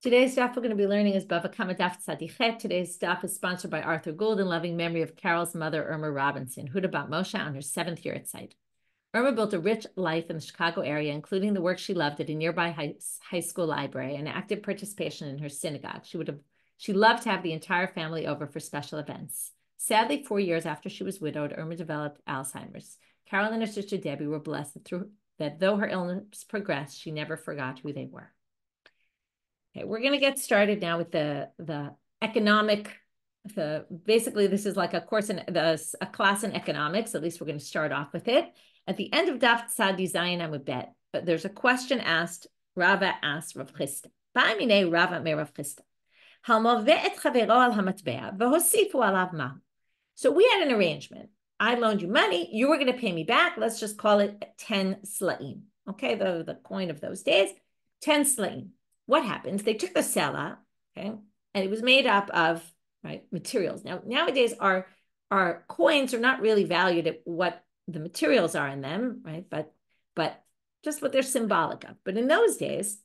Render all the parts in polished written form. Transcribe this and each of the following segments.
Today's daf we're going to be learning is Bava Kamma daf tzadichet. Today's daf is sponsored by Arthur Gould in loving memory of Carol's mother, Irma Robinson, who'd about Moshe on her 7th year at site. Irma built a rich life in the Chicago area, including the work she loved at a nearby high school library and active participation in her synagogue. She loved to have the entire family over for special events. Sadly, 4 years after she was widowed, Irma developed Alzheimer's. Carol and her sister Debbie were blessed that though her illness progressed, she never forgot who they were. Okay, we're going to get started now with the economic. Basically, this is like a course in a class in economics. At least we're going to start off with it. At the end of Daf Tzadi Zayin Amud, but there's a question asked. Rava asked Rav Chisda. Ba'amine Rava me Rav Chisda. Halmoveh et chavero al hamatbea v'hosifu alav ma. So we had an arrangement. I loaned you money. You were going to pay me back. Let's just call it 10 slaim. Okay, the coin of those days, 10 slaim. What happens? They took the sela, okay, and it was made up of materials. Now, nowadays, our coins are not really valued at what the materials are in them, right? But just what they're symbolic of. But in those days,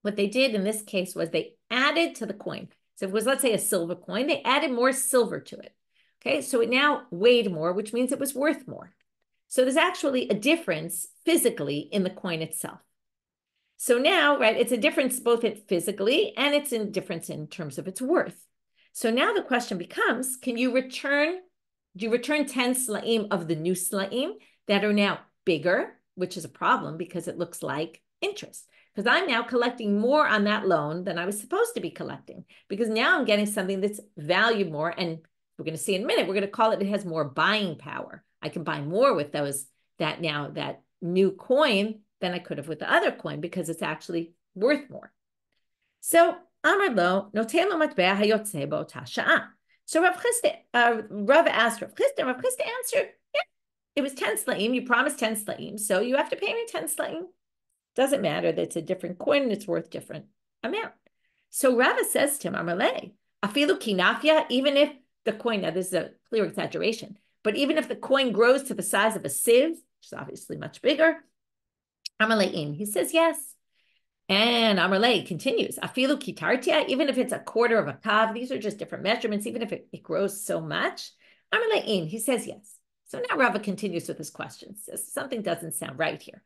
what they did in this case was they added to the coin. So if it was, let's say, a silver coin, they added more silver to it. Okay, so it now weighed more, which means it was worth more. So there's actually a difference physically in the coin itself. So now, it's a difference both physically and it's a difference in terms of its worth. So now the question becomes, do you return 10 slaim of the new slaim that are now bigger, which is a problem because it looks like interest. Because I'm now collecting more on that loan than I was supposed to be collecting, because now I'm getting something that's valued more. And we're going to see in a minute, we're going to call it has more buying power. I can buy more with that new coin than I could have with the other coin because it's actually worth more. So Amar lo notei lo matbea hayotzei b'ota sha'a. So Rava asked Rav Chisda, and Rav Chisda answered, yeah, it was 10 slaim. You promised 10 slaim, so you have to pay me 10 slaim. Doesn't matter that it's a different coin and it's worth different amount. So Rava says to him, Amar le, afilu kinafia, even if the coin, now this is a clear exaggeration, but even if the coin grows to the size of a sieve, which is obviously much bigger, Amar le'in, he says yes. And Amar le continues, afilu kitartia, even if it's a quarter of a kav, these are just different measurements, even if it grows so much, Amar le'in, he says yes. So now Rava continues with his question, says something doesn't sound right here.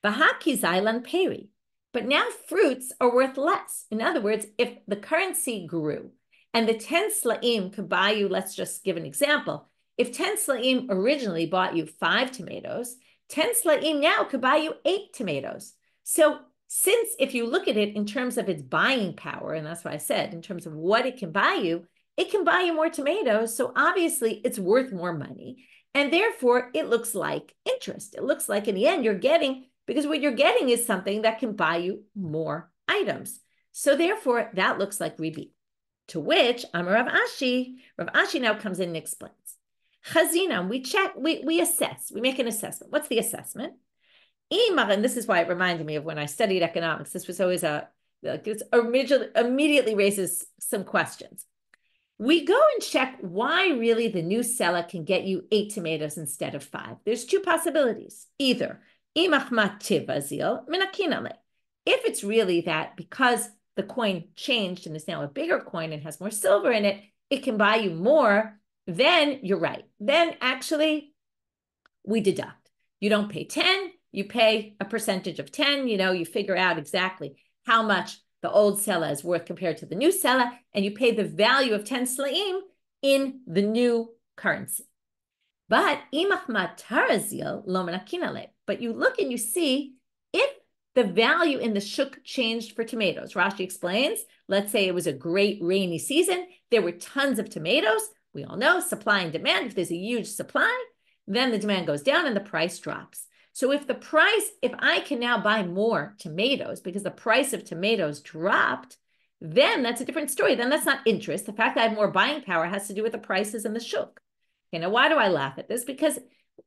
V'haki zailan peri, but now fruits are worth less. In other words, if the currency grew and the 10 slaim could buy you, let's just give an example. If 10 slaim originally bought you 5 tomatoes, 10 slaim now could buy you 8 tomatoes. So since if you look at it in terms of its buying power, and that's what I said, in terms of what it can buy you more tomatoes. So obviously it's worth more money. And therefore it looks like interest. It looks like in the end you're getting, because what you're getting is something that can buy you more items. So therefore that looks like ribi. To which Amar Rav Asi now comes in and explains. Chazina, we check, we assess, we make an assessment. What's the assessment? And this is why it reminded me of when I studied economics. This was always immediately raises some questions. We go and check why really the new seller can get you 8 tomatoes instead of 5. There's 2 possibilities. Either if it's really that because the coin changed and is now a bigger coin and has more silver in it, it can buy you more, then you're right. Then actually we deduct. You don't pay 10, you pay a percentage of 10, you figure out exactly how much the old seller is worth compared to the new seller, and you pay the value of 10 slaim in the new currency. But you look and you see if the value in the shuk changed for tomatoes. Rashi explains, let's say it was a great rainy season, there were tons of tomatoes. We all know supply and demand. If there's a huge supply, then the demand goes down and the price drops. So if I can now buy more tomatoes because the price of tomatoes dropped, then that's a different story. Then that's not interest. The fact that I have more buying power has to do with the prices in the shuk. Okay, now why do I laugh at this? Because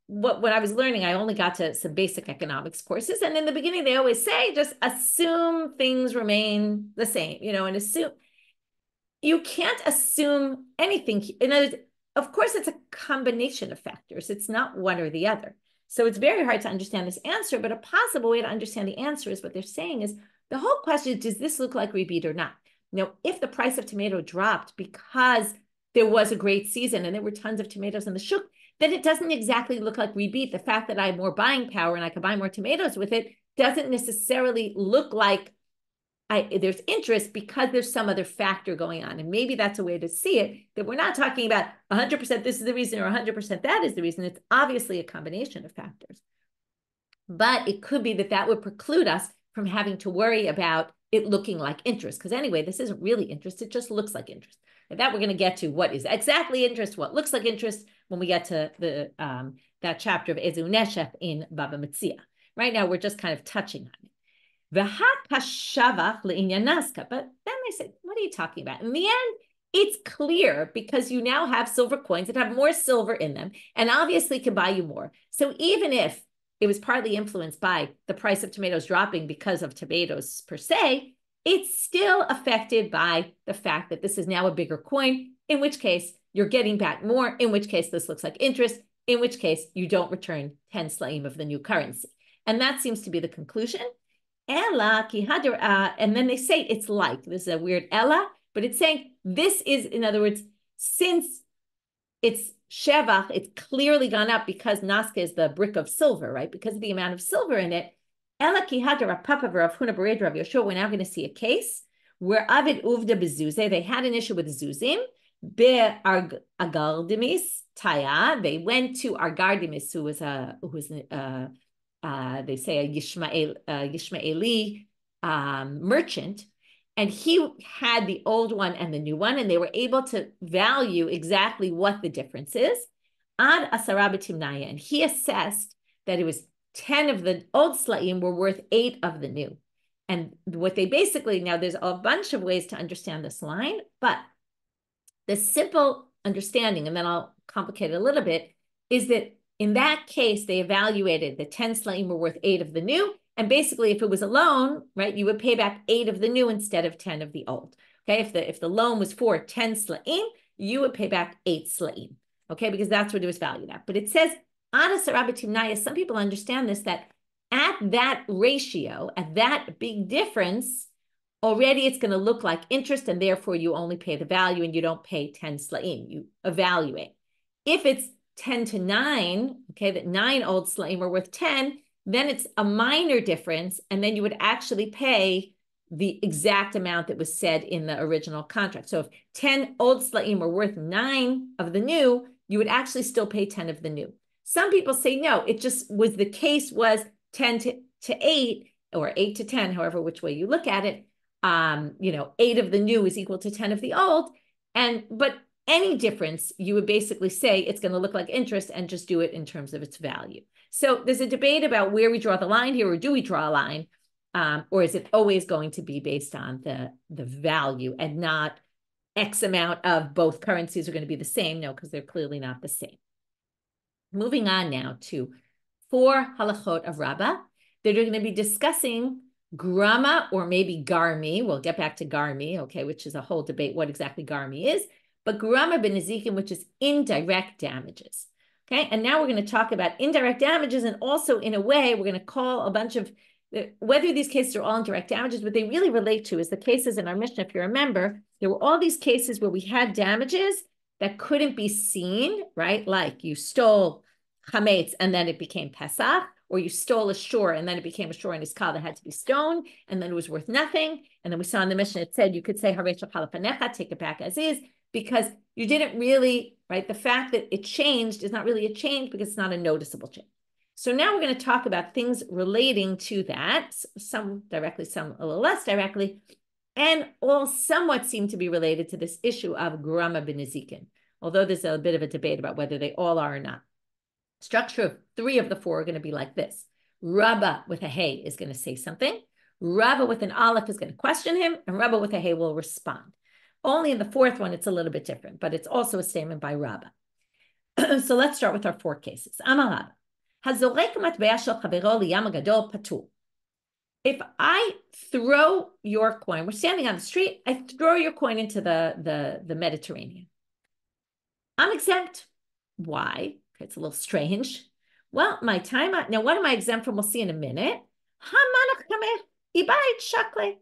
when I was learning, I only got to some basic economics courses. And in the beginning, they always say, just assume things remain the same, and assume. You can't assume anything. In other words, of course, it's a combination of factors. It's not one or the other. So it's very hard to understand this answer, but a possible way to understand the answer is what they're saying is, The whole question is, does this look like rebate or not? Now, if the price of tomato dropped because there was a great season and there were tons of tomatoes in the shuk, then it doesn't exactly look like rebate. The fact that I have more buying power and I can buy more tomatoes with it doesn't necessarily look like there's interest because there's some other factor going on. And maybe that's a way to see it, that we're not talking about 100% this is the reason or 100% that is the reason. It's obviously a combination of factors. But it could be that that would preclude us from having to worry about it looking like interest. Because anyway, this isn't really interest. It just looks like interest. And that we're going to get to what is exactly interest, what looks like interest when we get to the that chapter of Ezu Neshef in Bava Metzia. Right now, we're just kind of touching on it. But then they say, what are you talking about? In the end, it's clear because you now have silver coins that have more silver in them and obviously can buy you more. So even if it was partly influenced by the price of tomatoes dropping because of tomatoes per se, it's still affected by the fact that this is now a bigger coin, in which case you're getting back more, in which case this looks like interest, in which case you don't return 10 slaim of the new currency. And that seems to be the conclusion. Ella ki hadra, and then they say it's like, this is a weird ella, but it's saying this is, in other words, since it's shevach, it's clearly gone up because naska is the brick of silver, right? Because of the amount of silver in it. Ella ki hadra papa v'Rav Huna bered Rav Yoshua. We're now going to see a case where avid uvda bezuze. They had an issue with zuzim. Agardimis taya. They went to Argardimis, who was they say a Yishmaeli merchant, and he had the old one and the new one, and they were able to value exactly what the difference is. Ad asara b'timnaya, and he assessed that it was 10 of the old slaim were worth 8 of the new. And what they basically, now there's a bunch of ways to understand this line, but the simple understanding, and then I'll complicate it a little bit, is that in that case, they evaluated the 10 slaim were worth 8 of the new. And basically, if it was a loan, right, you would pay back 8 of the new instead of 10 of the old. Okay, if the loan was for 10 slaim, you would pay back 8 slaim. Okay, because that's what it was valued at. But it says, some people understand this, that at that ratio, at that big difference, already it's going to look like interest, and therefore you only pay the value and you don't pay 10 slaim. You evaluate. If it's 10 to 9, okay, that 9 old slaim are worth 10, then it's a minor difference, and then you would actually pay the exact amount that was said in the original contract. So if 10 old slaim were worth 9 of the new, you would actually still pay 10 of the new. Some people say, no, it just was the case was 10 to 8 or 8 to 10, however, which way you look at it. 8 of the new is equal to 10 of the old. But any difference, you would basically say it's going to look like interest and just do it in terms of its value. So there's a debate about where we draw the line here, or do we draw a line? Or is it always going to be based on the value and not X amount of both currencies are going to be the same? No, because they're clearly not the same. Moving on now to 4 halachot of Raba. They're going to be discussing grama or maybe garmei. We'll get back to garmei, okay, which is a whole debate what exactly garmei is. But grama b'nezikim, which is indirect damages. Okay, and now we're going to talk about indirect damages, and also in a way, we're going to call a bunch of, whether these cases are all indirect damages, what they really relate to is the cases in our Mishnah. If you remember, there were all these cases where we had damages that couldn't be seen, right? Like you stole chametz and then it became Pesach, or you stole a shore and then it became a shore and iskal that had to be stoned, and then it was worth nothing. And then we saw in the Mishnah, it said you could say harei shachal panecha, take it back as is, because you didn't really, right? The fact that it changed is not really a change because it's not a noticeable change. So now we're going to talk about things relating to that, some directly, some a little less directly, and all somewhat seem to be related to this issue of grama b'nezikin, although there's a bit of a debate about whether they all are or not. Structure of 3 of the 4 are going to be like this. Raba with a hey is going to say something. Rava with an aleph is going to question him, and Raba with a hey will respond. Only in the 4th one, it's a little bit different, but it's also a statement by Raba. So let's start with our 4 cases. Amar Raba. If I throw your coin, we're standing on the street, I throw your coin into the Mediterranean. I'm exempt. Why? Okay, it's a little strange. Well, my time, now what am I exempt from? We'll see in a minute. Ibayit shakle.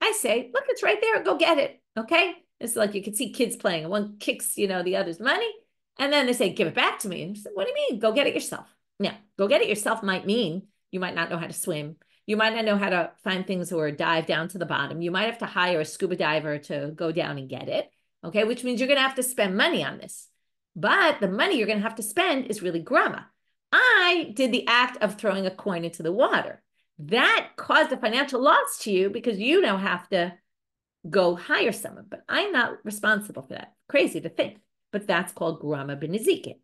I say, look, it's right there. Go get it. Okay. It's like you can see kids playing, and one kicks, the other's money, and then they say, give it back to me. And say, what do you mean? Go get it yourself. Now, go get it yourself might mean you might not know how to swim. You might not know how to find things or dive down to the bottom. You might have to hire a scuba diver to go down and get it. Okay. Which means you're going to have to spend money on this. But the money you're going to have to spend is really grama. I did the act of throwing a coin into the water. That caused a financial loss to you because you now have to go hire someone, but I'm not responsible for that. Crazy to think, but that's called grama b'nezikin.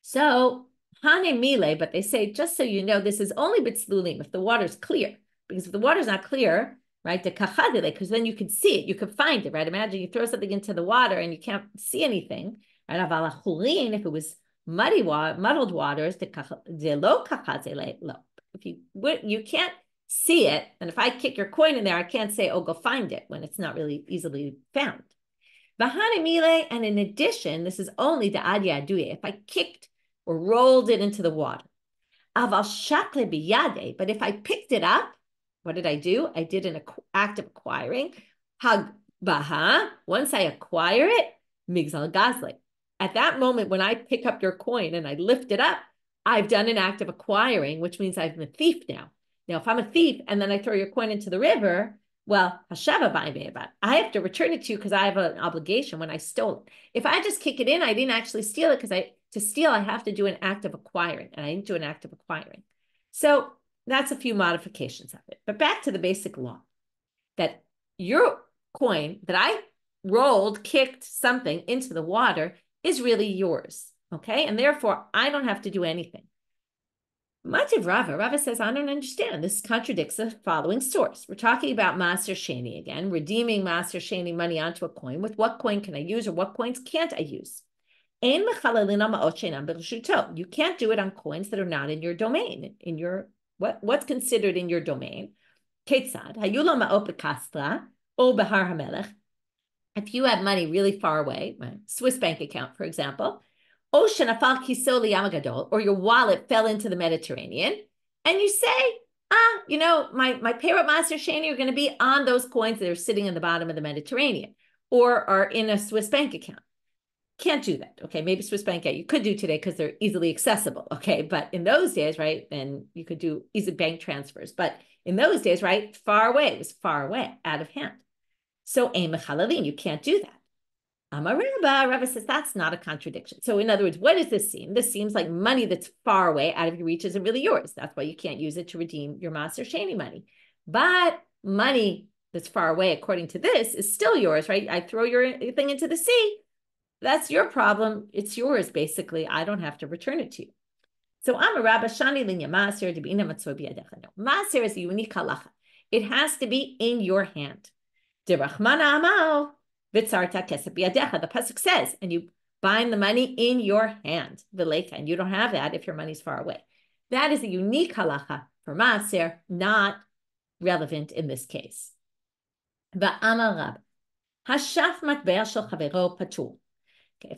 So hane mile, but they say, just so you know, this is only b'tzlulim if the water's clear, because if the water's not clear, right, the kachadile, because then you can see it, you can find it, right? Imagine you throw something into the water and you can't see anything, right? Avalachulin, if it was muddled waters, the lo kachadile, lo. If you can't see it, and if I kick your coin in there, I can't say, oh, go find it when it's not really easily found. And in addition, this is only the adya aduye, if I kicked or rolled it into the water. Aval shakle biyade, but if I picked it up, what did I do? I did an act of acquiring. Hagbaha, once I acquire it, migzal gazle. At that moment, when I pick up your coin and I lift it up, I've done an act of acquiring, which means I'm a thief now. Now, if I'm a thief and then I throw your coin into the river, well, hashava b'ayvei, I have to return it to you because I have an obligation when I stole it. If I just kick it in, I didn't actually steal it because to steal, I have to do an act of acquiring, and I didn't do an act of acquiring. So that's a few modifications of it. But back to the basic law, that your coin that I rolled, kicked something into the water is really yours, okay? And therefore, I don't have to do anything. Mativ Rava says, I don't understand. This contradicts the following source. We're talking about Maser Sheni again, redeeming Maser Sheni money onto a coin. With what coin can I use or what coins can't I use? You can't do it on coins that are not in your domain, in your what's considered in your domain. If you have money really far away, Swiss bank account, for example, or your wallet fell into the Mediterranean, and you say, my payroll Maser Sheni are going to be on those coins that are sitting in the bottom of the Mediterranean or are in a Swiss bank account. Can't do that. Okay, maybe Swiss bank account you could do today because they're easily accessible. Okay, but in those days, right, then you could do easy bank transfers. But in those days, right, far away, it was far away, out of hand. So you can't do that. Rava says that's not a contradiction. So in other words, what does this seem? This seems like money that's far away, out of your reach, isn't really yours. That's why you can't use it to redeem your Maser Sheni money. But money that's far away, according to this, is still yours, right? I throw your thing into the sea. That's your problem. It's yours, basically. I don't have to return it to you. So Rabba Shani Linya Maser Debina Matsoy Biyadecha. No, Maser is a unique halacha. It has to be in your hand. Derachmana Amal. The pasuk says, and you bind the money in your hand, and you don't have that if your money's far away. That is a unique halacha for Maaser, not relevant in this case. If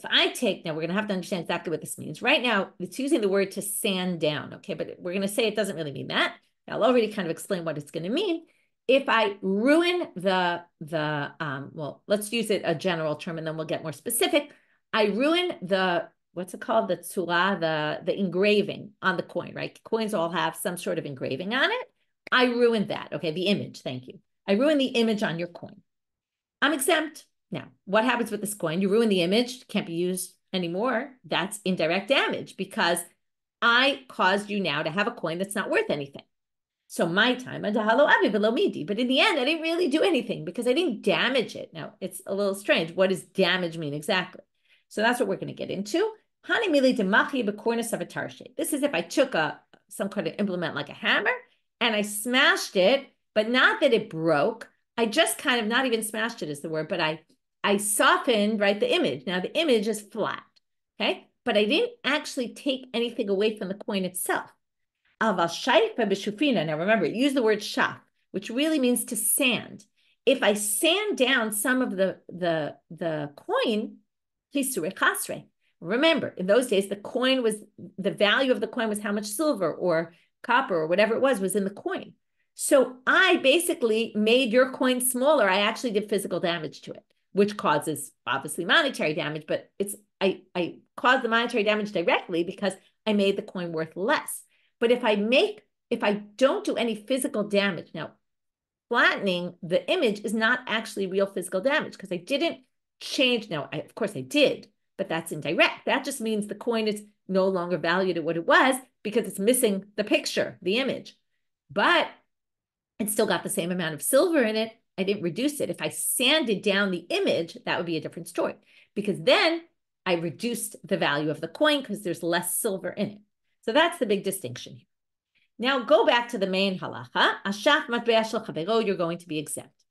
I take, now we're going to have to understand exactly what this means. Right now, it's using the word to sand down, okay, but we're going to say it doesn't really mean that. I'll already kind of explain what it's going to mean. If I ruin well, let's use it a general term and then we'll get more specific. I ruin what's it called? The tzura, the engraving on the coin, right? Coins all have some sort of engraving on it. I ruined that. Okay, the image, thank you. I ruined the image on your coin. I'm exempt. Now, what happens with this coin? You ruin the image, can't be used anymore. That's indirect damage because I caused you now to have a coin that's not worth anything. So my time, but in the end, I didn't really do anything because I didn't damage it. Now, it's a little strange. What does damage mean exactly? So that's what we're going to get into. This is if I took some kind of implement like a hammer and I smashed it, but not that it broke. I just kind of, not even smashed it is the word, but I softened, right, the image. Now, the image is flat, okay? But I didn't actually take anything away from the coin itself. Now remember, use the word shaf, which really means to sand. If I sand down some of the coin, remember, in those days, the value of the coin was how much silver or copper or whatever it was in the coin. So I basically made your coin smaller. I actually did physical damage to it, which causes obviously monetary damage, but I caused the monetary damage directly because I made the coin worth less. But if I don't do any physical damage, now flattening the image is not actually real physical damage because I didn't change. Now, of course I did, but that's indirect. That just means the coin is no longer valued at what it was because it's missing the picture, the image. But it still got the same amount of silver in it. I didn't reduce it. If I sanded down the image, that would be a different story because then I reduced the value of the coin because there's less silver in it. So that's the big distinction here. Now go back to the main halacha. Ashach matbea shel chavero, you're going to be exempt.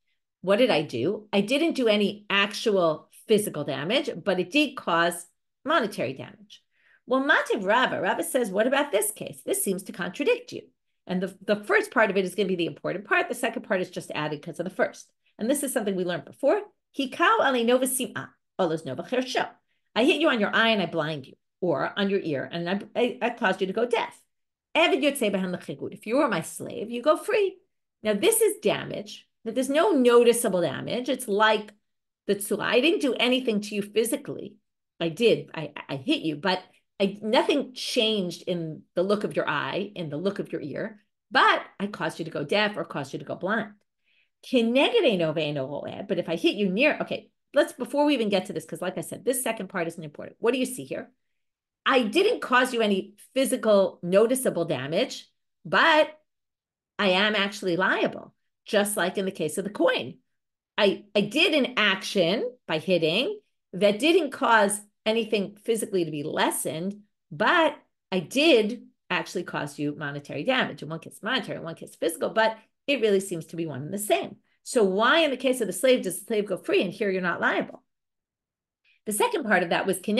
What did I do? I didn't do any actual physical damage, but it did cause monetary damage. Well, Mativ Rava says, what about this case? This seems to contradict you. And the first part of it is going to be the important part. The second part is just added because of the first. And this is something we learned before. I hit you on your eye and I blind you, or on your ear and I caused you to go deaf. If you were my slave, you go free. Now this is damage, but there's no noticeable damage. It's like the tzula. I didn't do anything to you physically. I did. I hit you, but nothing changed in the look of your eye, in the look of your ear, but I caused you to go deaf or caused you to go blind. But if I hit you near, okay, before we even get to this, because like I said, this second part isn't important. What do you see here? I didn't cause you any physical noticeable damage, but I am actually liable, just like in the case of the coin. I did an action by hitting that didn't cause anything physically to be lessened, but I did actually cause you monetary damage. In one case monetary, in one case physical, but it really seems to be one and the same. So why in the case of the slave does the slave go free and here you're not liable? The second part of that was if I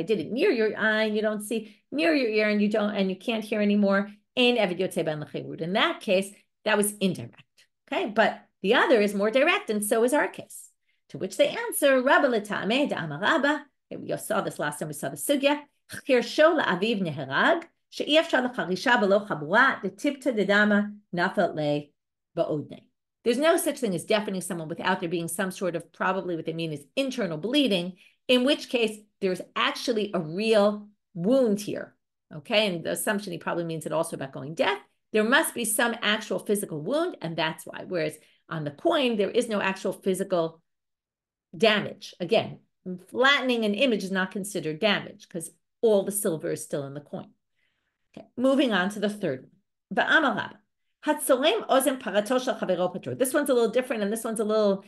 did it near your eye and you don't see, near your ear and you can't hear anymore, in that case, that was indirect. Okay, but the other is more direct, and so is our case. To which they answer, Rabba l'tameh da'amar Rabba. We saw this last time we saw the sugya. Chirsho la'aviv neherag, she'i efshar l'charisha below chabura, detipta dedama nafal le ba'odnei. There's no such thing as deafening someone without there being some sort of, probably what they mean is internal bleeding, in which case there's actually a real wound here. Okay, and the assumption he probably means it also about going deaf. There must be some actual physical wound, and that's why. Whereas on the coin, there is no actual physical damage. Again, flattening an image is not considered damage because all the silver is still in the coin. Okay, moving on to the third one. This one's a little different, and this one's a little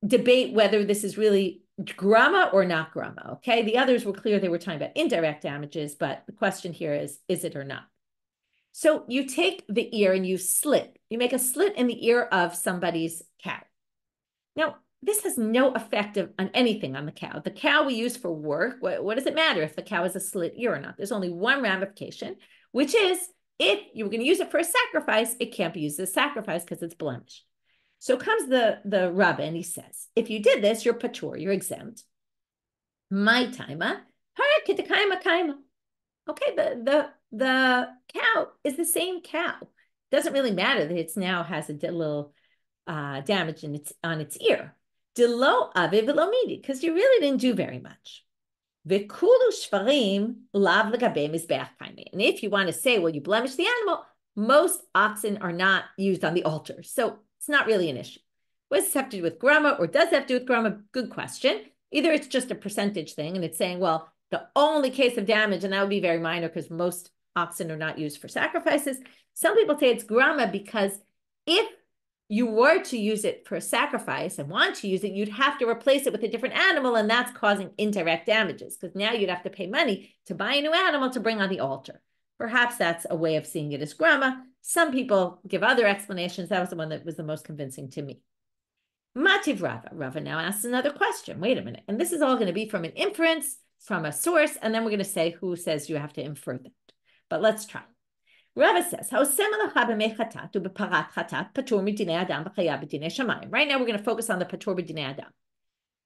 debate whether this is really grama or not grama. Okay, the others were clear they were talking about indirect damages, but the question here is it or not? So you take the ear and you make a slit in the ear of somebody's cow. Now, this has no effect on anything on the cow. The cow we use for work, what does it matter if the cow has a slit ear or not? There's only one ramification, which is if you were going to use it for a sacrifice, it can't be used as a sacrifice because it's blemished. So comes the Rabba and he says, if you did this, you're patur, you're exempt. My timer, kaima. Okay, the cow is the same cow. Doesn't really matter that it now has a little damage on its ear. Delo ave velo midi, because you really didn't do very much. V'kulu shvarim lav legabe mizbeach kaime. And if you want to say, well, you blemished the animal, most oxen are not used on the altar, so it's not really an issue. What does this have to do with grama, or does it have to do with grama? Good question. Either it's just a percentage thing, and it's saying, well, the only case of damage, and that would be very minor because most oxen are not used for sacrifices. Some people say it's grama because if you were to use it for a sacrifice and want to use it, you'd have to replace it with a different animal, and that's causing indirect damages because now you'd have to pay money to buy a new animal to bring on the altar. Perhaps that's a way of seeing it as grama. Some people give other explanations. That was the one that was the most convincing to me. Mativ Rava. Rava now asks another question. Wait a minute. And this is all going to be from an inference, from a source, and then we're going to say who says you have to infer that. But let's try. Rava says, right now we're going to focus on the patur b'dinei adam.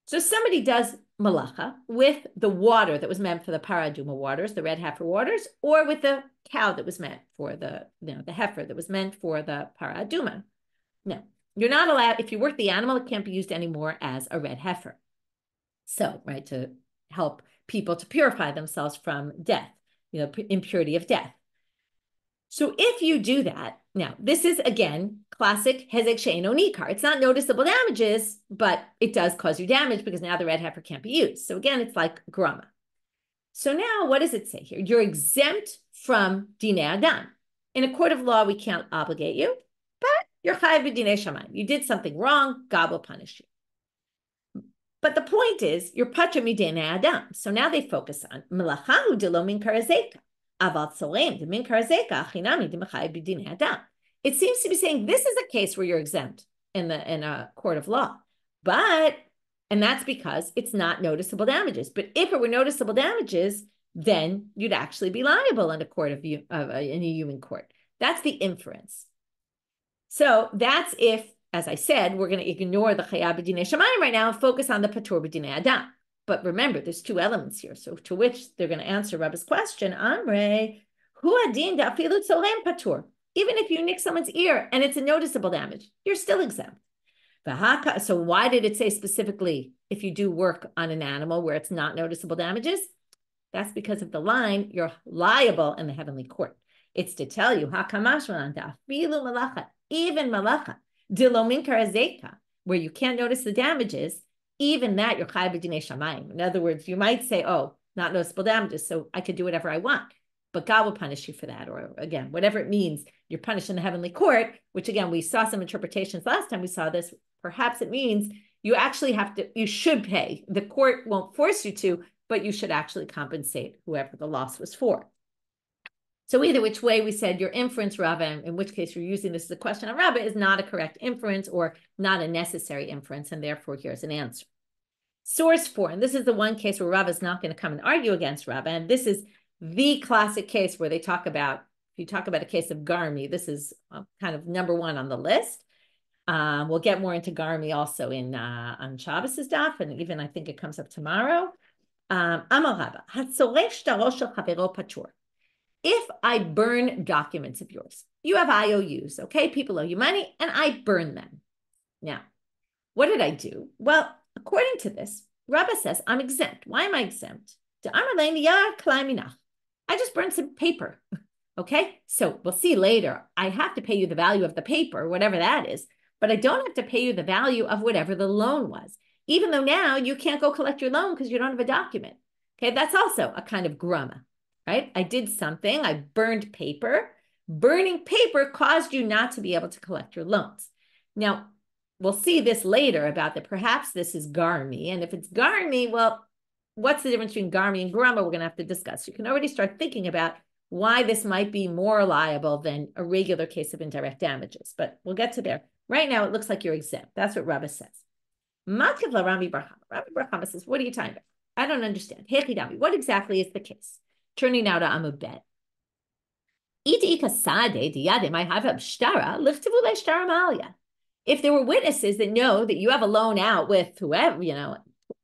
So somebody does malacha with the water that was meant for the paraduma waters, the red heifer waters, or with the cow that was meant for the heifer that was meant for the paraduma. No, you're not allowed, if you work the animal, it can't be used anymore as a red heifer. So, right, to help people to purify themselves from death, impurity of death. So if you do that, now this is again classic hezek she'eino nikar. It's not noticeable damages, but it does cause you damage because now the red heifer can't be used. So again, it's like grama. So now what does it say here? You're exempt from dinei adam. In a court of law, we can't obligate you, but you're chayav b'dinei shamayim. You did something wrong, God will punish you. But the point is, you're patra midinei adam. So now they focus on melachahu de lo min karazeka. It seems to be saying this is a case where you're exempt in a court of law, and that's because it's not noticeable damages. But if it were noticeable damages, then you'd actually be liable in a court in a human court. That's the inference. So that's if, as I said, we're going to ignore the chayav b'dinei shamayim right now and focus on the patur b'dinei adam. But remember, there's two elements here. So to which they're going to answer Rabba's question, Amre, hu adin da'afilu tzolem patur. Even if you nick someone's ear and it's a noticeable damage, you're still exempt. So why did it say specifically if you do work on an animal where it's not noticeable damages? That's because of the line, you're liable in the heavenly court. It's to tell you, even malacha, where you can't notice the damages, even that you're chayav b'dinei shamayim. In other words, you might say, oh, not noticeable damages, so I could do whatever I want. But God will punish you for that. Or again, whatever it means, you're punished in the heavenly court, which again, we saw some interpretations last time we saw this. Perhaps it means you actually you should pay. The court won't force you to, but you should actually compensate whoever the loss was for. So either which way, we said your inference, Rava, in which case you're using this as a question on Rava, is not a correct inference or not a necessary inference, and therefore here's an answer. Source 4, and this is the one case where Rava is not going to come and argue against Rava, and this is the classic case where they talk about, if you talk about a case of garmei, this is kind of number one on the list. We'll get more into garmei also on Shabbos' daf, and even I think it comes up tomorrow. Amar Rava, hatzoresh darosh shel chavero patur. If I burn documents of yours, you have IOUs, okay? People owe you money, and I burn them. Now, what did I do? Well, according to this, Rava says I'm exempt. Why am I exempt? I just burned some paper, okay? So we'll see later. I have to pay you the value of the paper, whatever that is, but I don't have to pay you the value of whatever the loan was, even though now you can't go collect your loan because you don't have a document, okay? That's also a kind of grama. Right? I did something, I burned paper. Burning paper caused you not to be able to collect your loans. Now, we'll see this later about that. Perhaps this is garmei. And if it's garmei, well, what's the difference between garmei and grama? We're going to have to discuss. You can already start thinking about why this might be more liable than a regular case of indirect damages. But we'll get to there. Right now, it looks like you're exempt. That's what Rava says. Rabbi Barhama says, what are you talking about? I don't understand. What exactly is the case? Turning now to Amud Bet. If there were witnesses that know that you have a loan out with whoever,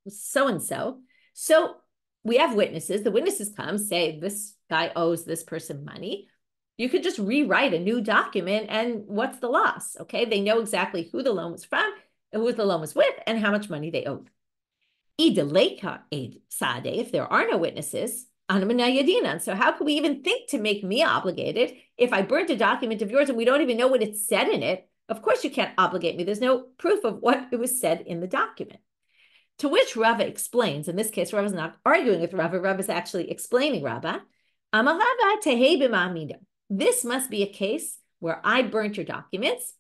so-and-so, so we have witnesses, the witnesses come, say this guy owes this person money, you could just rewrite a new document and what's the loss, okay? They know exactly who the loan was from, and who the loan was with, and how much money they owed. If there are no witnesses, so how could we even think to make me obligated if I burnt a document of yours and we don't even know what it said in it? Of course you can't obligate me. There's no proof of what it was said in the document. To which Rava explains, in this case, Rava's not arguing with Rava, Rava's actually explaining Rava. This must be a case where I burnt your documents,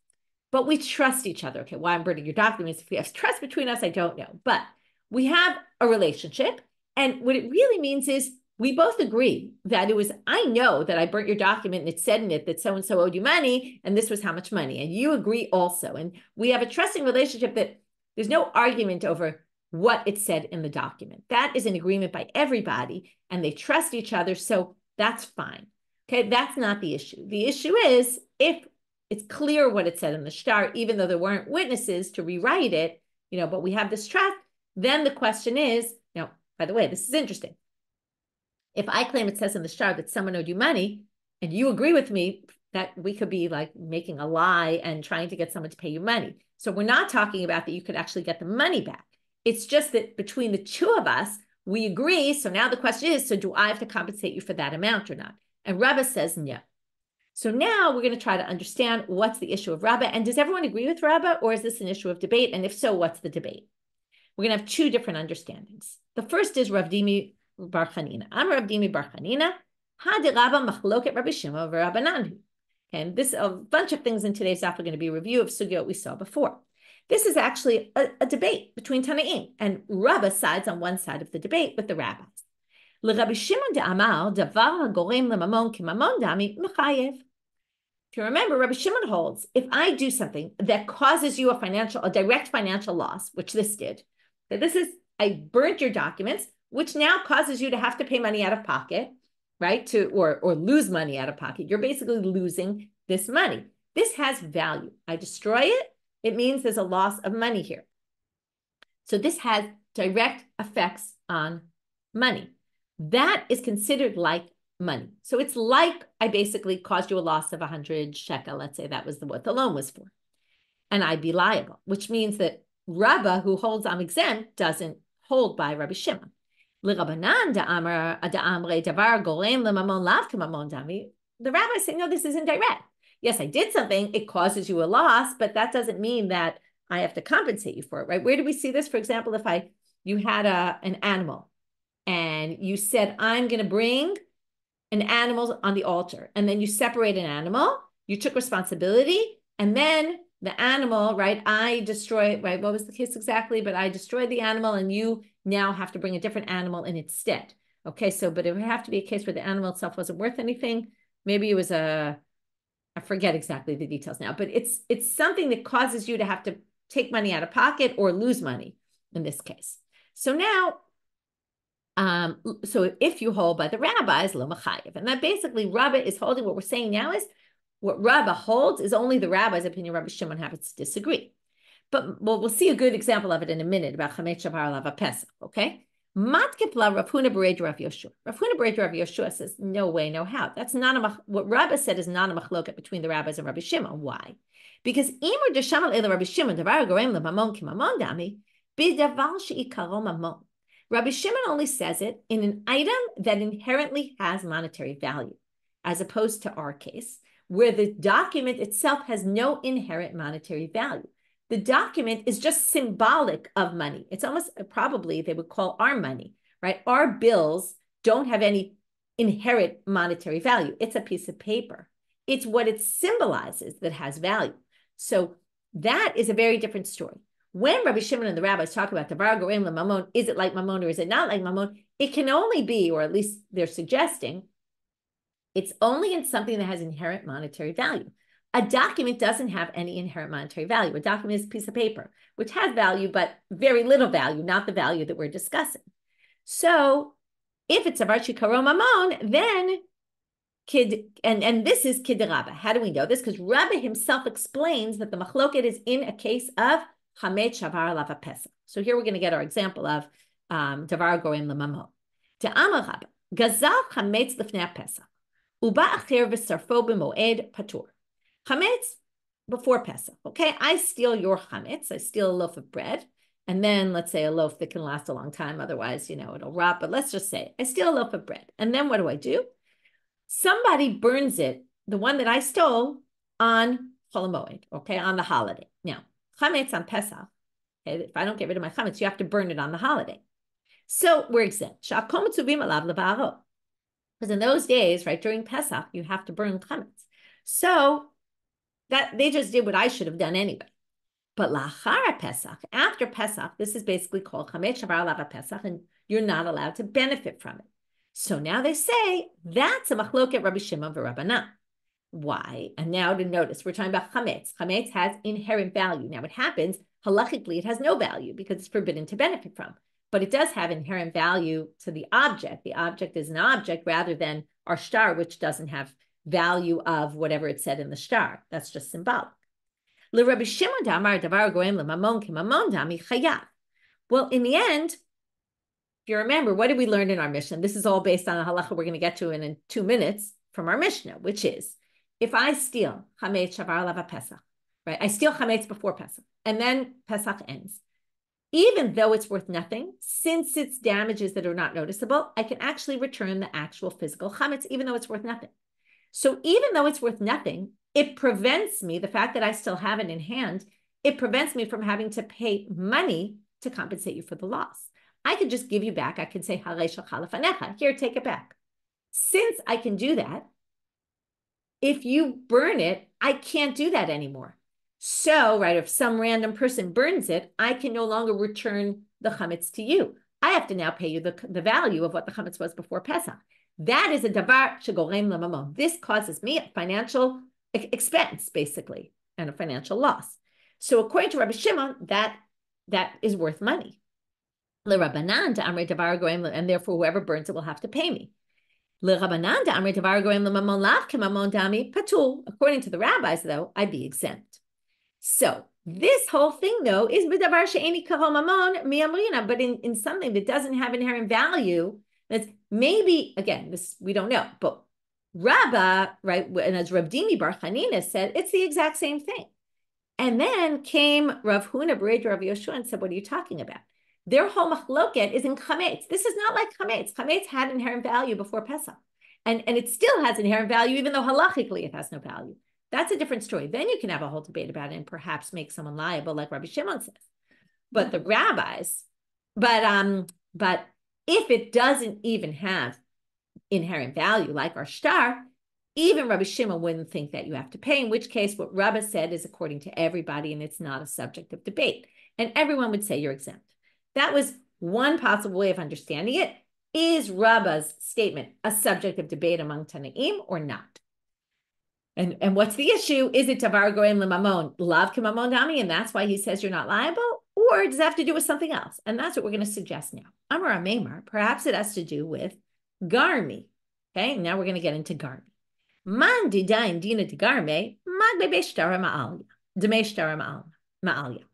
but we trust each other. Okay, why I'm burning your documents, if we have trust between us, I don't know. But we have a relationship, and what it really means is we both agree that I know that I burnt your document and it said in it that so-and-so owed you money and this was how much money. And you agree also. And we have a trusting relationship that there's no argument over what it said in the document. That is an agreement by everybody and they trust each other. So that's fine. Okay, that's not the issue. The issue is if it's clear what it said in the shtar, even though there weren't witnesses to rewrite it, but we have this trust, then the question is, now, by the way, this is interesting. If I claim it says in the shtar that someone owed you money, and you agree with me that we could be like making a lie and trying to get someone to pay you money. So we're not talking about that you could actually get the money back. It's just that between the two of us, we agree. So now the question is, so do I have to compensate you for that amount or not? And Rava says no. So now we're going to try to understand what's the issue of Rava. And does everyone agree with Rava, or is this an issue of debate? And if so, what's the debate? We're going to have two different understandings. The first is Rav Dimi bar Chanina. I'm Rav Dimi bar Chanina. Rava machloket Rabbi Shimon v'Rabbanan. And this, a bunch of things in today's daf are going to be a review of sugiyot we saw before. This is actually a debate between Tanaim, and Rava sides on one side of the debate with the rabbis. LeRabbi Shimon de'amar davar hagorem lemamon kimamon dami mechayev. If you remember, Rabbi Shimon holds, if I do something that causes you a direct financial loss, which this did, that this is, I burnt your documents, which now causes you to have to pay money out of pocket, right? Or lose money out of pocket. You're basically losing this money. This has value. I destroy it. It means there's a loss of money here. So this has direct effects on money. That is considered like money. So it's like I basically caused you a loss of 100 shekel. Let's say that was what the loan was for. And I'd be liable, which means that Rava, who holds I'm exempt, doesn't hold by Rabbi Shimon. The rabbis say, no, this is indirect. Yes, I did something. It causes you a loss, but that doesn't mean that I have to compensate you for it, right? Where do we see this? For example, if you had an animal and you said, I'm going to bring an animal on the altar, and then you separate an animal, you took responsibility, and then the animal, right, I destroy, right, what was the case exactly? But I destroyed the animal, and you now have to bring a different animal in its stead. Okay, so, but it would have to be a case where the animal itself wasn't worth anything. Maybe it was I forget exactly the details now, but it's something that causes you to have to take money out of pocket or lose money in this case. So now, so if you hold by the rabbis, lo machayev, and that basically Rava is holding, what we're saying now is what Rava holds is only the rabbi's opinion. Rabbi Shimon happens to disagree. But we'll see a good example of it in a minute about chametz shavar lava pesach, okay? Matkipla Rav Huna Bereid Rav Yoshua. Rav Huna Bereid Rav Yoshua says, no way, no how. That's not what Rava said is not a machloket between the rabbis and Rabbi Shimon. Why? Because imur deshamal ela Rabbi Shimon davar hagorem lemamon kimamon dami b'davar she'ikaro mamon. Rabbi Shimon only says it in an item that inherently has monetary value, as opposed to our case, where the document itself has no inherent monetary value. The document is just symbolic of money. It's almost probably they would call our money, right? Our bills don't have any inherent monetary value. It's a piece of paper. It's what it symbolizes that has value. So that is a very different story. When Rabbi Shimon and the rabbis talk about davar hagorem lemamon, is it like mamon or is it not like mamon? It can only be, or at least they're suggesting, it's only in something that has inherent monetary value. A document doesn't have any inherent monetary value. A document is a piece of paper, which has value, but very little value, not the value that we're discussing. So if it's davar she'ikaro mamon, then and this is kid Rava. How do we know this? Because Rava himself explains that the machloket is in a case of chametz shavar lava pesach. So here we're going to get our example of davar hagorem lemamon. Te'amar Rava gazal chametz lifnei pesach uba acher v'sarfo b'moed patur. Chametz before Pesach, okay? I steal your chametz. I steal a loaf of bread, and then let's say a loaf that can last a long time. Otherwise, it'll rot. But let's just say I steal a loaf of bread, and then what do? Somebody burns it, the one that I stole, on Chol HaMoed, okay, on the holiday. Now, chametz on Pesach. Okay, if I don't get rid of my chametz, you have to burn it on the holiday. So we're exempt. Because in those days, right, during Pesach, you have to burn chametz. So that they just did what I should have done anyway. But lachara Pesach, after Pesach, this is basically called chametz shavar lava Pesach, and you're not allowed to benefit from it. So now they say that's a machloket Rabbi Shimon v'Rabbanit. Why? And now to notice, we're talking about chametz. Chametz has inherent value. Now it happens, halachically, it has no value because it's forbidden to benefit from. But it does have inherent value to the object. The object is an object rather than our shtar, which doesn't have value of whatever it said in the shtar. That's just symbolic. Well, in the end, if you remember, what did we learn in our Mishnah? This is all based on a halacha we're going to get to in 2 minutes from our Mishnah, which is, if I steal chametz shavar lava Pesach, right? I steal chametz before Pesach, and then Pesach ends. Even though it's worth nothing, since it's damages that are not noticeable, I can actually return the actual physical chametz, even though it's worth nothing. So even though it's worth nothing, it prevents me, the fact that I still have it in hand, it prevents me from having to pay money to compensate you for the loss. I could just give you back. I could say, here, take it back. Since I can do that, if you burn it, I can't do that anymore. So, right, if some random person burns it, I can no longer return the chametz to you. I have to now pay you the value of what the chametz was before Pesach. That is a davar hagorem lamamon. This causes me a financial expense, basically, and a financial loss. So according to Rabbi Shimon, that is worth money. Rabbanan amrei davar hagorem, and therefore whoever burns it will have to pay me. According to the rabbis, though, I'd be exempt. So this whole thing, though, is b'davar she'eni karo mamon mi'amrina, but in something that doesn't have inherent value, that's maybe, again, this we don't know, but Rava, right, and as Rav Dimi Bar Chanina said, it's the exact same thing. And then came Rav Huna Bered Rav Yoshua and said, what are you talking about? Their whole machloket is in chametz. This is not like chametz. Chametz had inherent value before Pesach. And it still has inherent value, even though halachically it has no value. That's a different story. Then you can have a whole debate about it and perhaps make someone liable, like Rabbi Shimon says. But the rabbis, but if it doesn't even have inherent value, like our shtar, even Rabbi Shimon wouldn't think that you have to pay, in which case what Rava said is according to everybody, and it's not a subject of debate. And everyone would say you're exempt. That was one possible way of understanding it. Is Rava's statement a subject of debate among Tanaim or not? And what's the issue? Is it davar hagorem lemamon, lav k'mamon dami, and that's why he says you're not liable? Or does it have to do with something else? And that's what we're going to suggest now. Amar Meimar, perhaps it has to do with garmei. Okay, now we're going to get into garmei. Man didain dina de garmei, mag bebeshtara ma'alya, demeshtara ma'alya.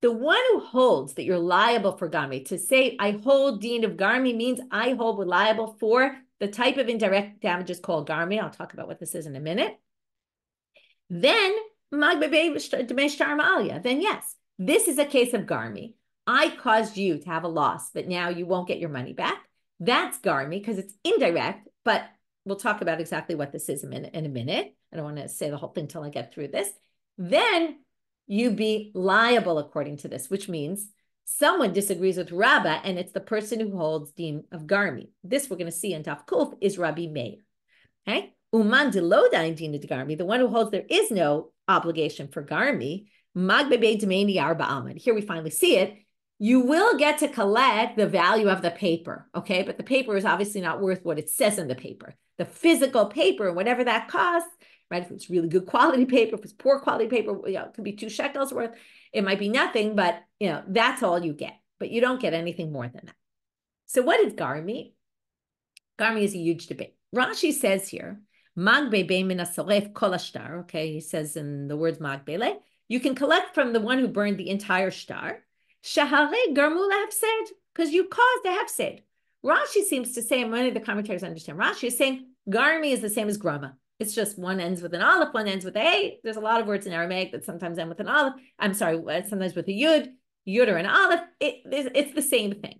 The one who holds that you're liable for garmei, to say I hold din of garmei means I hold liable for the type of indirect damages called garmei. I'll talk about what this is in a minute. Then yes, this is a case of garmei. I caused you to have a loss that now you won't get your money back. That's garmei because it's indirect, but we'll talk about exactly what this is in a minute. I don't want to say the whole thing till I get through this. Then you be liable according to this, which means someone disagrees with Rava, and it's the person who holds din of garmei. This we're going to see in Daf Kuf is Rabbi Meir. Okay, uman delodain din of garmei, the one who holds there is no obligation for garmei. Mag bebe demeni arba amad. Here we finally see it. You will get to collect the value of the paper, okay? But the paper is obviously not worth what it says in the paper. The physical paper, whatever that costs, right? If it's really good quality paper, if it's poor quality paper, it could be 2 shekels worth. It might be nothing, but that's all you get. But you don't get anything more than that. So what is garmei? Garmei is a huge debate. Rashi says here, mag bebe min hasoref kol hashtar. Okay, he says in the words mag bele, you can collect from the one who burned the entire shtar. Shahare garmu lahafsed, because you caused a hefsed. Rashi seems to say, and many of the commentators understand, Rashi is saying garmei is the same as grama. It's just one ends with an aleph, one ends with a hey. There's a lot of words in Aramaic that sometimes end with an aleph. I'm sorry, sometimes with a yud or an aleph. It's the same thing.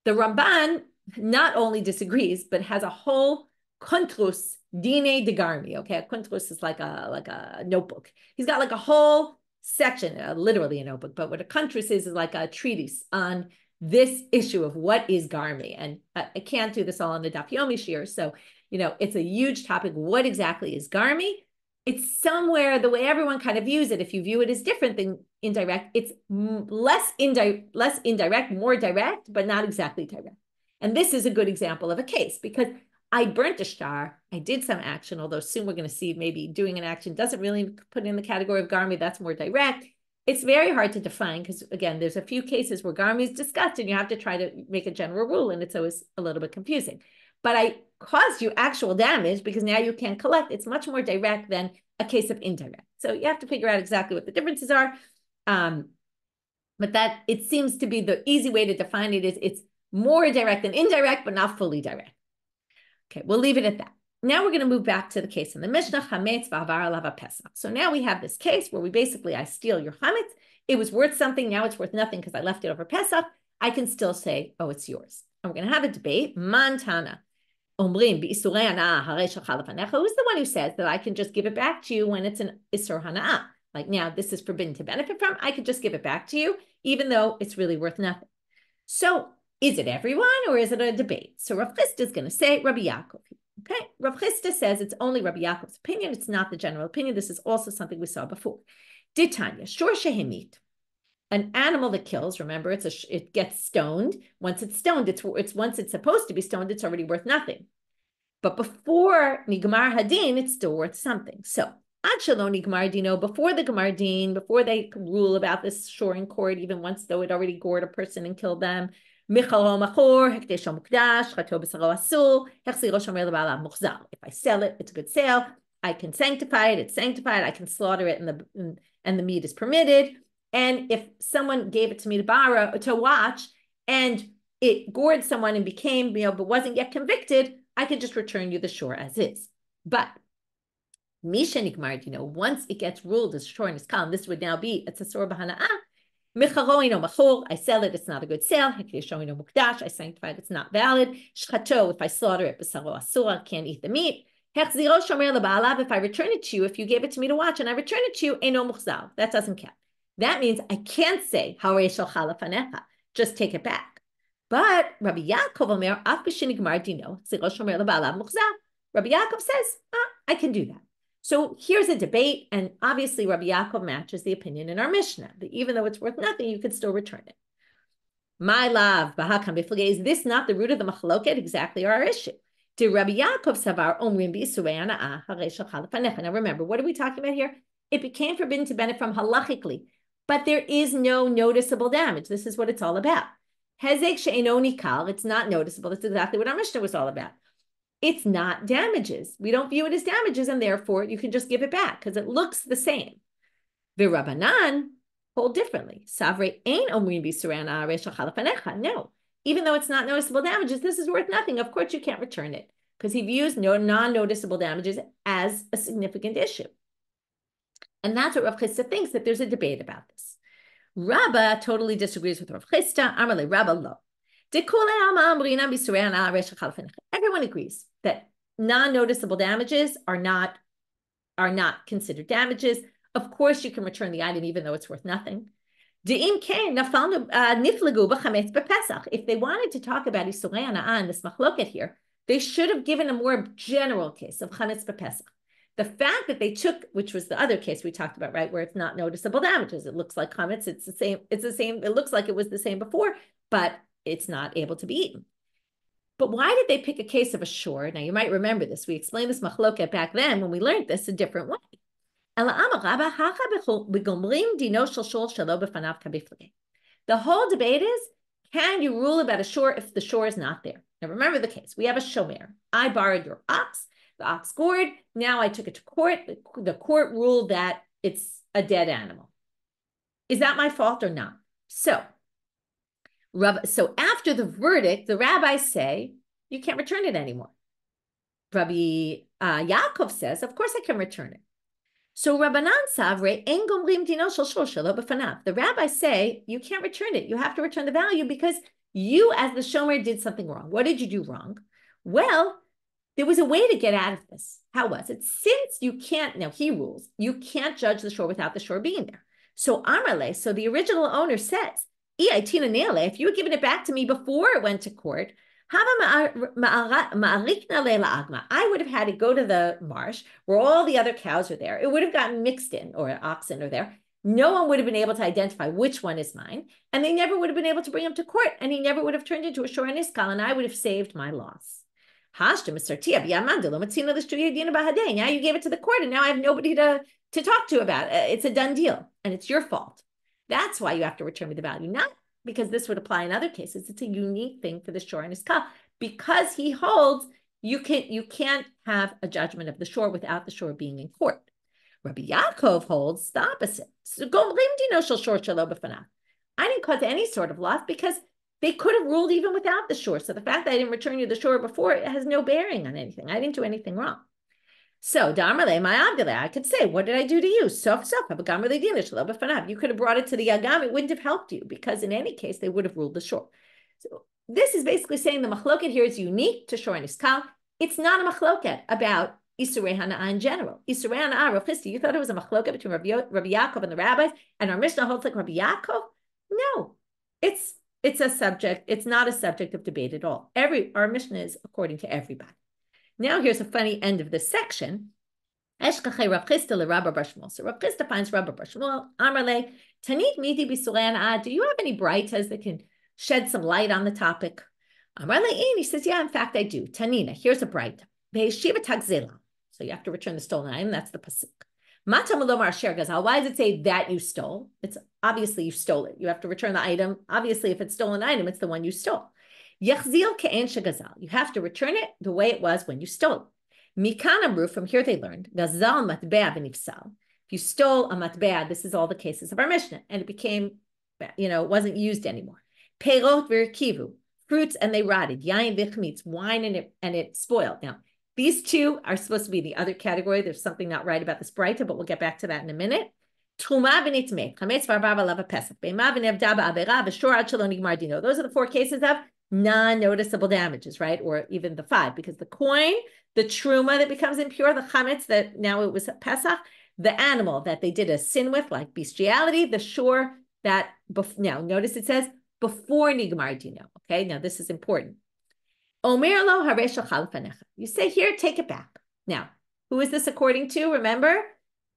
The Ramban not only disagrees, but has a whole kuntrus dine de garmei. Okay, a kuntrus is like a notebook. He's got like a whole section, literally a notebook, but what a kuntrus is like a treatise on this issue of what is garmei. And I can't do this all on the Daf Yomi Shiur, so it's a huge topic. What exactly is garmei? It's somewhere, the way everyone kind of views it, if you view it as different than indirect, it's less indirect, more direct, but not exactly direct. And this is a good example of a case because I burnt a shtar, I did some action, although soon we're going to see maybe doing an action doesn't really put in the category of garmei, that's more direct. It's very hard to define because, again, there's a few cases where garmei is discussed and you have to try to make a general rule, and it's always a little bit confusing. But I caused you actual damage because now you can't collect. It's much more direct than a case of indirect. So you have to figure out exactly what the differences are. But that, it seems to be the easy way to define it, is it's more direct than indirect, but not fully direct. Okay, we'll leave it at that. Now we're going to move back to the case in the Mishnah, chametz v'avar alav pesach. So now we have this case where I steal your chametz. It was worth something. Now it's worth nothing because I left it over Pesach. I can still say, oh, it's yours. And we're going to have a debate. Mantana. Who's the one who says that I can just give it back to you when it's an isur hana'ah? Like, now this is forbidden to benefit from. I could just give it back to you, even though it's really worth nothing. So is it everyone or is it a debate? So Rav Chisda is going to say Rabbi Yaakov. Okay, Rav Chisda says it's only Rabbi Yaakov's opinion. It's not the general opinion. This is also something we saw before. Ditanya, shor shehemit. An animal that kills, remember, it gets stoned. Once it's stoned, it's once it's supposed to be stoned, it's already worth nothing. But before nigmar hadin, it's still worth something. So ad shelo nigmar dino, before the gemar din, before they rule about this shor in court, even once though it already gored a person and killed them. If I sell it, it's a good sale. I can sanctify it. It's sanctified. I can slaughter it, and the meat is permitted. And if someone gave it to me to watch, and it gored someone and became, but wasn't yet convicted, I could just return you the shor as is. But misha nikmar, once it gets ruled as shor niskal, and this would now be a tzasor b'hana'ah. I sell it, it's not a good sale. I sanctify it, it's not valid. Shchato, if I slaughter it, I can't eat the meat. If I return it to you, if you gave it to me to watch and I return it to you, that doesn't count. That means I can't say, just take it back. But Rabbi Yaakov Rabbi Yaakov says, I can do that. So here's a debate, and obviously Rabbi Yaakov matches the opinion in our Mishnah, that even though it's worth nothing, you could still return it. My love, is this not the root of the machloket, exactly our issue? Did Rabbi Yaakov savar omrim b'isureana hareishal chalafanecha? Now remember, what are we talking about here? It became forbidden to benefit from halachically, but there is no noticeable damage. This is what it's all about. Hezek she'eno nikal, it's not noticeable. That's exactly what our Mishnah was all about. It's not damages. We don't view it as damages, and therefore you can just give it back because it looks the same. The Rabbanan hold differently. Savre ain't omrin b'surana reishal chalafanecha. No, even though it's not noticeable damages, this is worth nothing. Of course, you can't return it because he views non-noticeable damages as a significant issue. And that's what Rav Chisda thinks, that there's a debate about this. Rava totally disagrees with Rav Chisda. Amarle Rava lo. Everyone agrees that non-noticeable damages are not considered damages. Of course, you can return the item even though it's worth nothing. If they wanted to talk about Isurei Hana'ah in this machloket here, they should have given a more general case of chametz b'Pesach. The fact that they took, which was the other case we talked about, right, where it's not noticeable damages, it looks like chametz, it's the same, it looks like it was the same before, but it's not able to be eaten. But why did they pick a case of a shor? Now, you might remember this. We explained this machloket back then when we learned this a different way. The whole debate is, can you rule about a shor if the shor is not there? Now, remember the case. We have a shomer. I borrowed your ox. The ox gored. Now I took it to court. The court ruled that it's a dead animal. Is that my fault or not? So after the verdict, the rabbis say, you can't return it anymore. Rabbi Yaakov says, of course I can return it. So Rabbanan savre en gomrim dino shel shor shelo b'fanav. The rabbis say, you can't return it. You have to return the value because you, as the shomer, did something wrong. What did you do wrong? Well, there was a way to get out of this. How was it? Since you can't, now he rules, you can't judge the shor without the shor being there. So Amarle, so the original owner says, if you had given it back to me before it went to court, I would have had to go to the marsh where all the other cows are there. It would have gotten mixed in, or oxen are there. No one would have been able to identify which one is mine, and they never would have been able to bring him to court, and he never would have turned into a shor niskal, and I would have saved my loss. Now you gave it to the court, and now I have nobody to talk to about it. It's a done deal, and it's your fault. That's why you have to return me the value, not because this would apply in other cases. It's a unique thing for the shor and niskal, because he holds you can't have a judgment of the shor without the shor being in court. Rabbi Yaakov holds the opposite. I didn't cause any sort of loss because they could have ruled even without the shore. So the fact that I didn't return you the shore before, it has no bearing on anything. I didn't do anything wrong. So, I could say, what did I do to you? You could have brought it to the Yagam. It wouldn't have helped you because in any case, they would have ruled the shore. So this is basically saying the machloket here is unique to shor and iskal. It's not a machloket about Isurei Hana'ah in general. Isurei Hana'ah, Rav Chisda, you thought it was a machloket between Rabbi Yaakov and the rabbis, and our Mishnah holds like Rabbi Yaakov? No, it's a subject. It's not a subject of debate at all. Our Mishnah is according to everybody. Now here's a funny end of this section. Rav Chisda Raba bar Shmuel. So Rav Chisda finds Raba bar Shmuel. Amarle, Tanit midi b'surei hana'ah. Do you have any brightas that can shed some light on the topic? Amarle, he says, yeah, in fact, I do. Tanina, here's a bright. Ve'eshiva tagzela. So you have to return the stolen item. That's the pasuk. Matam lomar asher gazal. Why does it say that you stole? It's obviously you stole it. You have to return the item. Obviously, if it's stolen item, it's the one you stole. Yachzil ke'en shegazal. You have to return it the way it was when you stole it. Mikan amru, from here they learned, gazal matbea v'nifsal. If you stole a matbea, this is all the cases of our Mishnah, and it became, it wasn't used anymore. Peirot v'rekivu, fruits and they rotted. Yain v'chmitz, wine and it spoiled. Now, these two are supposed to be the other category. There's something not right about this brayta, but we'll get back to that in a minute. Truma v'nitmei, chametz farber v'lava pesach, be'ema v'nevda ba'avera v'shor ad shelo nigmar dino. Those are the four cases of non-noticeable damages, right? Or even the five, because the coin, the truma that becomes impure, the chametz that now it was Pesach, the animal that they did a sin with, like bestiality, the shore that, now notice it says before nigmar dino, okay? Now this is important. Omer lo haresh chalfanecha. You say here, take it back. Now, who is this according to? Remember,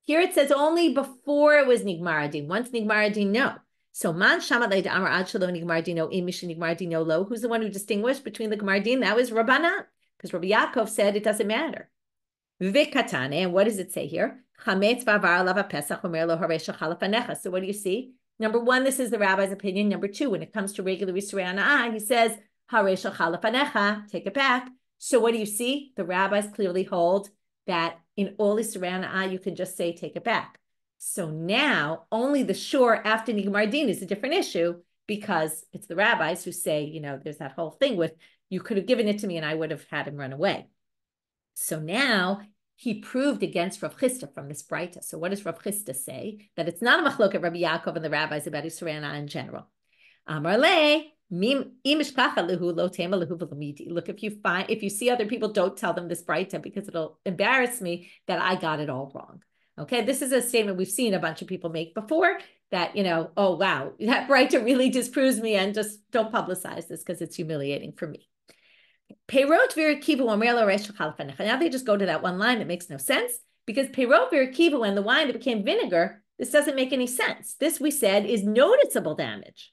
here it says only before it was nigmar adin. Once nigmar adin, no. So man shamat amar ad shelo nigmar dino im mishin nigmar dino lo. Who's the one who distinguished between the gemar din? That was Rabbanit, because Rabbi Yaakov said it doesn't matter. Vikatane, and what does it say here? Chametz v'avar lava pesach omer lo haresh chalafanecha. So what do you see? Number one, this is the rabbi's opinion. Number two, when it comes to regular isurei hana'ah, he says haresh chalafanecha, take it back. So what do you see? The rabbis clearly hold that in all isurei hana'ah, you can just say take it back. So now only the shore after nigmar din is a different issue because it's the rabbis who say, there's that whole thing with you could have given it to me and I would have had him run away. So now he proved against Rav Chisda from this brayta. So what does Rav Chisda say? That it's not a machloket Rabbi Yaakov and the rabbis about isurei hana'ah in general. Amarle, look, if you see other people, don't tell them this brayta because it'll embarrass me that I got it all wrong. Okay, this is a statement we've seen a bunch of people make before that, oh, wow, that brayta really disproves me and just don't publicize this because it's humiliating for me. Peirot v'rekivu omer lo haresh chalfanecha. Now they just go to that one line that makes no sense because peirot v'rekivu and the wine that became vinegar, this doesn't make any sense. This, we said, is noticeable damage.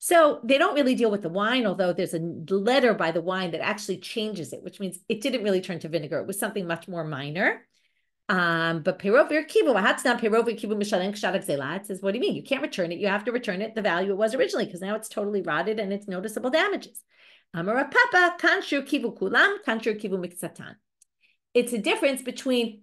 So they don't really deal with the wine, although there's a letter by the wine that actually changes it, which means it didn't really turn to vinegar. It was something much more minor. But perov v'rekivu, hatzna perov v'rekivu mishalem kshadak zela. It says, what do you mean? You can't return it. You have to return it the value it was originally because now it's totally rotted and it's noticeable damages. Amar papa kanshu kivu kulam, kanshu kivu miksatan. It's a difference between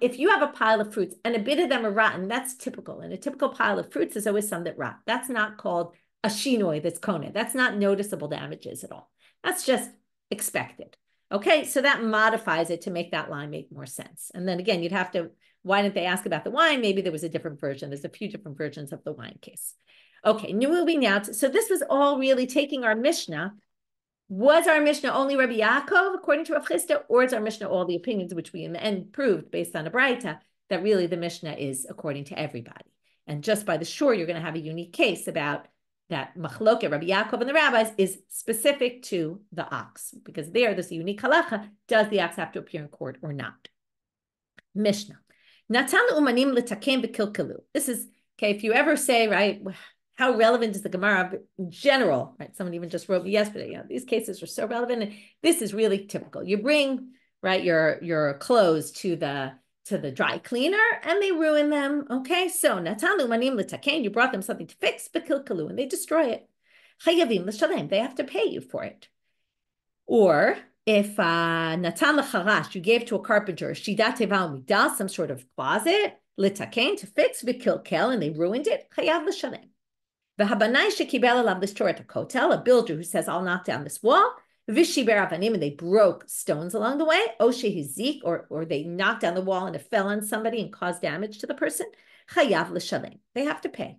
if you have a pile of fruits and a bit of them are rotten, that's typical. And a typical pile of fruits is always some that rot. That's not called a shinoi that's kona. That's not noticeable damages at all. That's just expected. Okay, so that modifies it to make that line make more sense. And then again, you'd have to, why didn't they ask about the wine? Maybe there was a different version. There's a few different versions of the wine case. Okay, moving now. So this was all really taking our Mishnah. Was our Mishnah only Rabbi Yaakov, according to Rav Chisda, or is our Mishnah all the opinions, which we in the end proved based on a brayta, that really the Mishnah is according to everybody? And just by the shore, you're going to have a unique case about that machloket Rabbi Yaakov and the rabbis is specific to the ox, because there, this unique halacha, does the ox have to appear in court or not? Mishnah. Natan umanim l'takem v'kilkalu. This is, okay, if you ever say, right, how relevant is the Gemara in general, right? Someone even just wrote me yesterday, these cases are so relevant, and this is really typical. You bring, right, your clothes to the dry cleaner and they ruin them. Okay, so natalu manim l'taken, you brought them something to fix, bekilkalu, and they destroy it. Chayavim l'shalem, they have to pay you for it. Or if natan l'charash, you gave to a carpenter shidat teval midah, some sort of closet, l'taken, to fix, bekilkel, and they ruined it, chayav l'shalem. V'habanai shekibel alav l'shtoret hakotel, a builder who says, I'll knock down this wall. V'shiber avanim, and they broke stones along the way. O shehizik, or they knocked down the wall and it fell on somebody and caused damage to the person. Chayav l'shalem, they have to pay.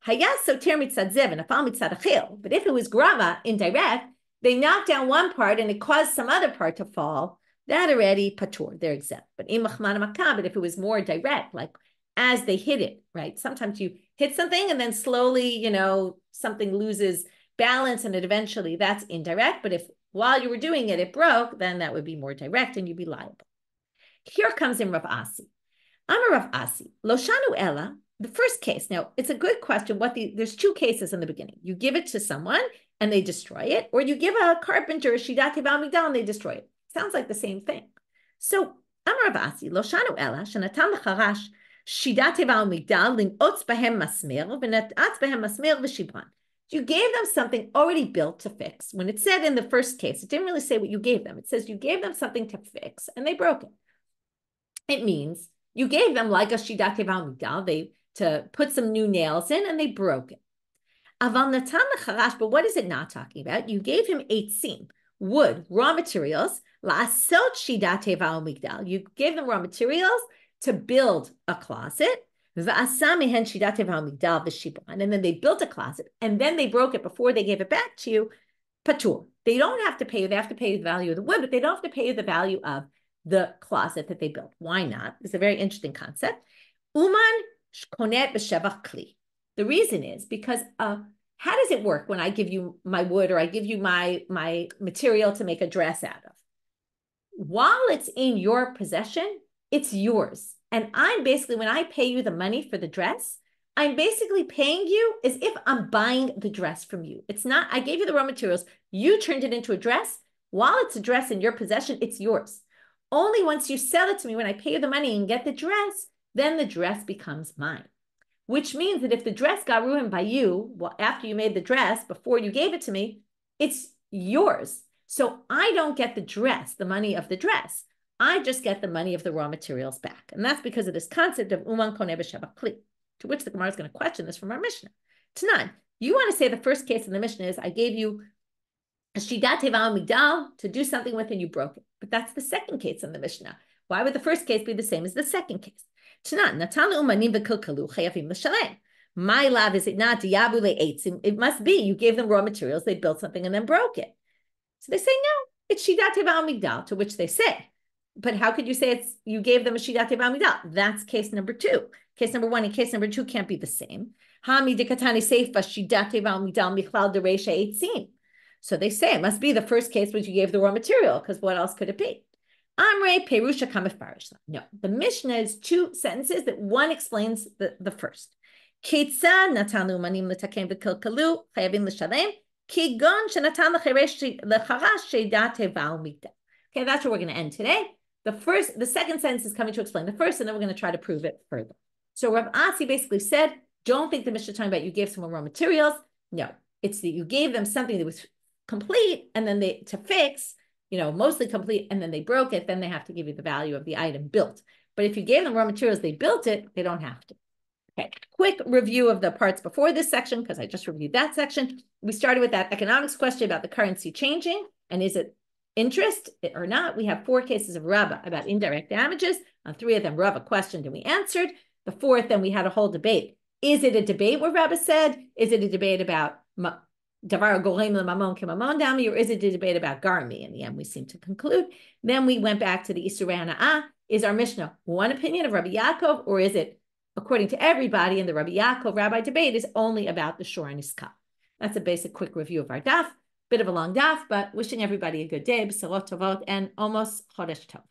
Hayas soter mitzad zev and afal mitzad achil. But if it was grama, indirect, they knocked down one part and it caused some other part to fall, that already patur, they're exempt. But if it was more direct, like as they hit it, right? Sometimes you hit something and then slowly, something loses balance and it eventually, that's indirect. But if while you were doing it, it broke, then that would be more direct and you'd be liable. Here comes in Rav Asi. I'm a Rav Asi. Lo shanu ela, the first case. Now, it's a good question. There's two cases in the beginning. You give it to someone and they destroy it, or you give a carpenter a shidat teval migdal and they destroy it. Sounds like the same thing. So, I'm a Rav Asi. Lo shanu ela, shenatan l'charash shidat teval migdal lin'otz bahem masmir v'nat'atz bahem masmir v'shibran. You gave them something already built to fix. When it said in the first case, it didn't really say what you gave them. It says you gave them something to fix and they broke it. It means you gave them like a shidat teval migdal, to put some new nails in and they broke it. Aval natan l'charash, but what is it not talking about? You gave him eitzim, wood, raw materials, la'asot shidat teval migdal. You gave them raw materials to build a closet, and then they built a closet, and then they broke it before they gave it back to you, patur. They don't have to pay you, they have to pay you the value of the wood, but they don't have to pay you the value of the closet that they built. Why not? It's a very interesting concept. Uman shkonet b'shevach kli. The reason is because how does it work when I give you my wood or I give you my material to make a dress out of? While it's in your possession, it's yours. And I'm basically, when I pay you the money for the dress, I'm basically paying you as if I'm buying the dress from you. It's not, I gave you the raw materials, you turned it into a dress. While it's a dress in your possession, it's yours. Only once you sell it to me, when I pay you the money and get the dress, then the dress becomes mine. Which means that if the dress got ruined by you, well, after you made the dress, before you gave it to me, it's yours. So I don't get the dress, the money of the dress. I just get the money of the raw materials back. And that's because of this concept of uman koneh b'shevach kli, to which the Gemara is going to question this from our Mishnah. Tanan, you want to say the first case in the Mishnah is I gave you a shidat teval migdal to do something with and you broke it. But that's the second case in the Mishnah. Why would the first case be the same as the second case? Tanan, natan umanim v'kilkalu chayavim l'shalem. My love, is it not diyabu le'etzim? It must be you gave them raw materials, they built something and then broke it. So they say no, it's shidat teval migdal, to which they say. But how could you say you gave them a shidat teval migdal? That's case number two. Case number one and case number two can't be the same. Hami dekatani seifa shidat teval migdal michlal dereisha eitzim. So they say it must be the first case which you gave the raw material, because what else could it be? Amrei perusha kamefarish. No, the Mishnah is two sentences that one explains the first. Ketzad natanu manim letaken v'kilkalu chayavim l'shalem kigon shenatan l'charash shidat teval migdal. Okay, that's where we're going to end today. The second sentence is coming to explain the first, and then we're going to try to prove it further. So Rav Asi basically said, don't think the Mishnah is talking about you gave someone raw materials. No, it's that you gave them something that was complete, and then to fix, mostly complete, and then they broke it, then they have to give you the value of the item built. But if you gave them raw materials, they built it, they don't have to. Okay, quick review of the parts before this section, because I just reviewed that section. We started with that economics question about the currency changing, and is it interest or not? We have 4 cases of Rava about indirect damages. On 3 of them, Rava questioned and we answered. The 4th, then we had a whole debate. Is it a debate where Rava said? Is it a debate about davar hagorem l'mamon k'mamon dami, or is it a debate about garmei? In the end, we seem to conclude. Then we went back to the Isurei Hana'ah. Is our Mishnah one opinion of Rabbi Yaakov, or is it, according to everybody in the Rabbi Yaakov rabbi debate, is only about the shor and iska? That's a basic quick review of our daf. Bit of a long daf, but wishing everybody a good day, b'sorot tovot, and almost chodesh tov.